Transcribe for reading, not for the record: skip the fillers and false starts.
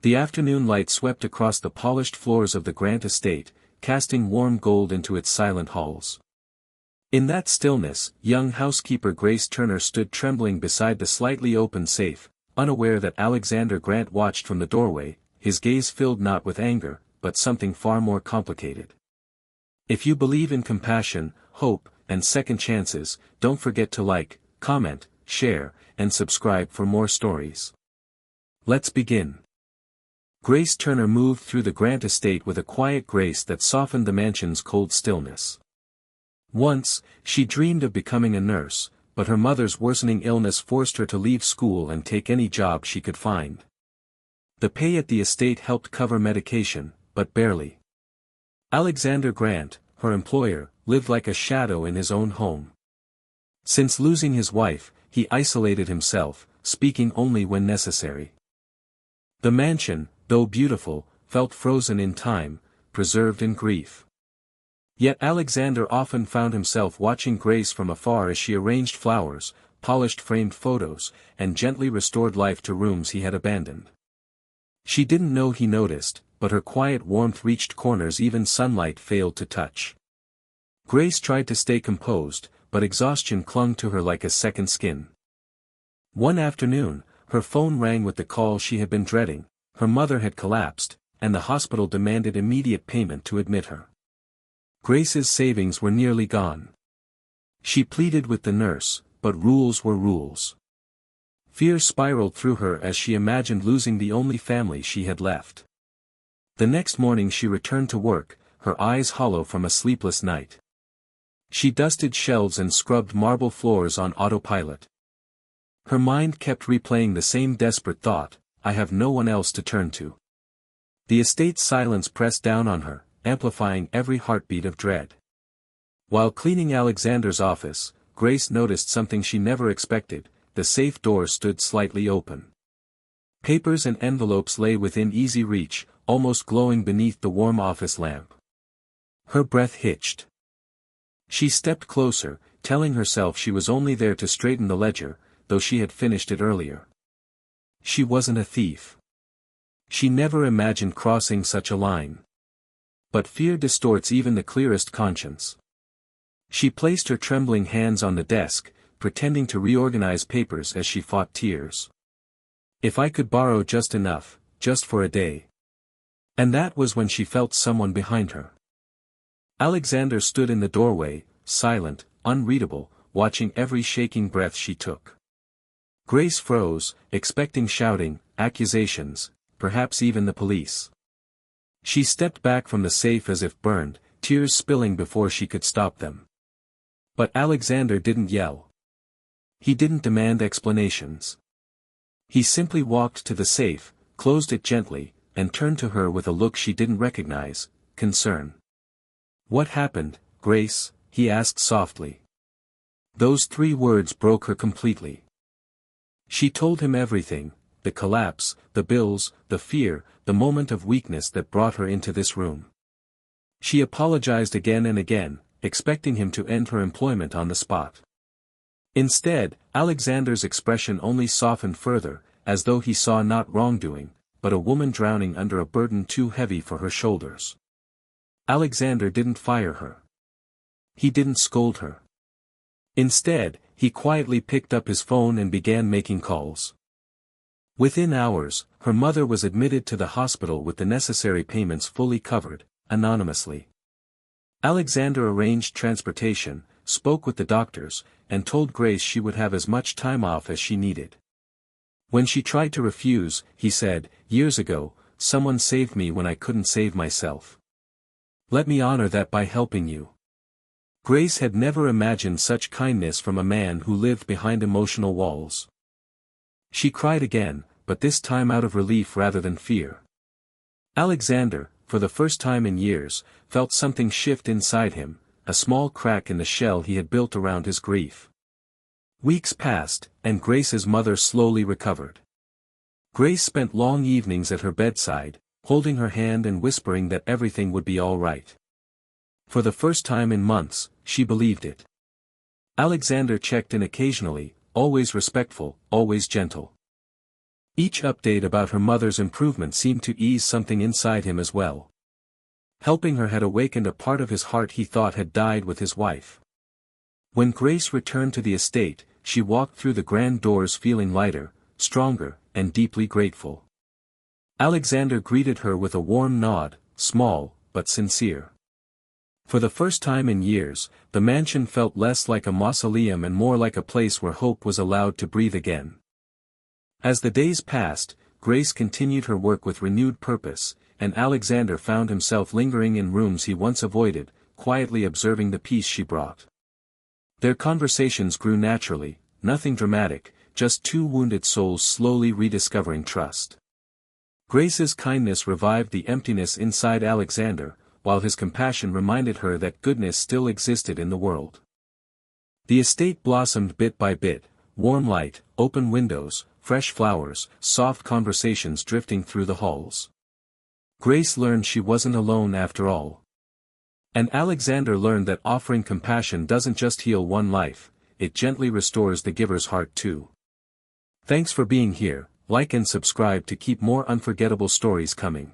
The afternoon light swept across the polished floors of the Grant estate, casting warm gold into its silent halls. In that stillness, young housekeeper Grace Turner stood trembling beside the slightly open safe, unaware that Alexander Grant watched from the doorway, his gaze filled not with anger, but something far more complicated. If you believe in compassion, hope, and second chances, don't forget to like, comment, share, and subscribe for more stories. Let's begin. Grace Turner moved through the Grant estate with a quiet grace that softened the mansion's cold stillness. Once, she dreamed of becoming a nurse, but her mother's worsening illness forced her to leave school and take any job she could find. The pay at the estate helped cover medication, but barely. Alexander Grant, her employer, lived like a shadow in his own home. Since losing his wife, he isolated himself, speaking only when necessary. The mansion, though beautiful, felt frozen in time, preserved in grief. Yet Alexander often found himself watching Grace from afar as she arranged flowers, polished framed photos, and gently restored life to rooms he had abandoned. She didn't know he noticed, but her quiet warmth reached corners even sunlight failed to touch. Grace tried to stay composed, but exhaustion clung to her like a second skin. One afternoon, her phone rang with the call she had been dreading. Her mother had collapsed, and the hospital demanded immediate payment to admit her. Grace's savings were nearly gone. She pleaded with the nurse, but rules were rules. Fear spiraled through her as she imagined losing the only family she had left. The next morning she returned to work, her eyes hollow from a sleepless night. She dusted shelves and scrubbed marble floors on autopilot. Her mind kept replaying the same desperate thought, I have no one else to turn to. The estate's silence pressed down on her, amplifying every heartbeat of dread. While cleaning Alexander's office, Grace noticed something she never expected, the safe door stood slightly open. Papers and envelopes lay within easy reach, almost glowing beneath the warm office lamp. Her breath hitched. She stepped closer, telling herself she was only there to straighten the ledger, though she had finished it earlier. She wasn't a thief. She never imagined crossing such a line. But fear distorts even the clearest conscience. She placed her trembling hands on the desk, pretending to reorganize papers as she fought tears. If I could borrow just enough, just for a day. And that was when she felt someone behind her. Alexander stood in the doorway, silent, unreadable, watching every shaking breath she took. Grace froze, expecting shouting, accusations, perhaps even the police. She stepped back from the safe as if burned, tears spilling before she could stop them. But Alexander didn't yell. He didn't demand explanations. He simply walked to the safe, closed it gently, and turned to her with a look she didn't recognize, concern. What happened, Grace? He asked softly. Those 3 words broke her completely. She told him everything, the collapse, the bills, the fear, the moment of weakness that brought her into this room. She apologized again and again, expecting him to end her employment on the spot. Instead, Alexander's expression only softened further, as though he saw not wrongdoing, but a woman drowning under a burden too heavy for her shoulders. Alexander didn't fire her. He didn't scold her. Instead, he quietly picked up his phone and began making calls. Within hours, her mother was admitted to the hospital with the necessary payments fully covered, anonymously. Alexander arranged transportation, spoke with the doctors, and told Grace she would have as much time off as she needed. When she tried to refuse, he said, "Years ago, someone saved me when I couldn't save myself. Let me honor that by helping you." Grace had never imagined such kindness from a man who lived behind emotional walls. She cried again, but this time out of relief rather than fear. Alexander, for the first time in years, felt something shift inside him, a small crack in the shell he had built around his grief. Weeks passed, and Grace's mother slowly recovered. Grace spent long evenings at her bedside, holding her hand and whispering that everything would be all right. For the first time in months, she believed it. Alexander checked in occasionally, always respectful, always gentle. Each update about her mother's improvement seemed to ease something inside him as well. Helping her had awakened a part of his heart he thought had died with his wife. When Grace returned to the estate, she walked through the grand doors feeling lighter, stronger, and deeply grateful. Alexander greeted her with a warm nod, small, but sincere. For the first time in years, the mansion felt less like a mausoleum and more like a place where hope was allowed to breathe again. As the days passed, Grace continued her work with renewed purpose, and Alexander found himself lingering in rooms he once avoided, quietly observing the peace she brought. Their conversations grew naturally, nothing dramatic, just two wounded souls slowly rediscovering trust. Grace's kindness revived the emptiness inside Alexander, while his compassion reminded her that goodness still existed in the world. The estate blossomed bit by bit, warm light, open windows, fresh flowers, soft conversations drifting through the halls. Grace learned she wasn't alone after all. And Alexander learned that offering compassion doesn't just heal one life, it gently restores the giver's heart too. Thanks for being here, like and subscribe to keep more unforgettable stories coming.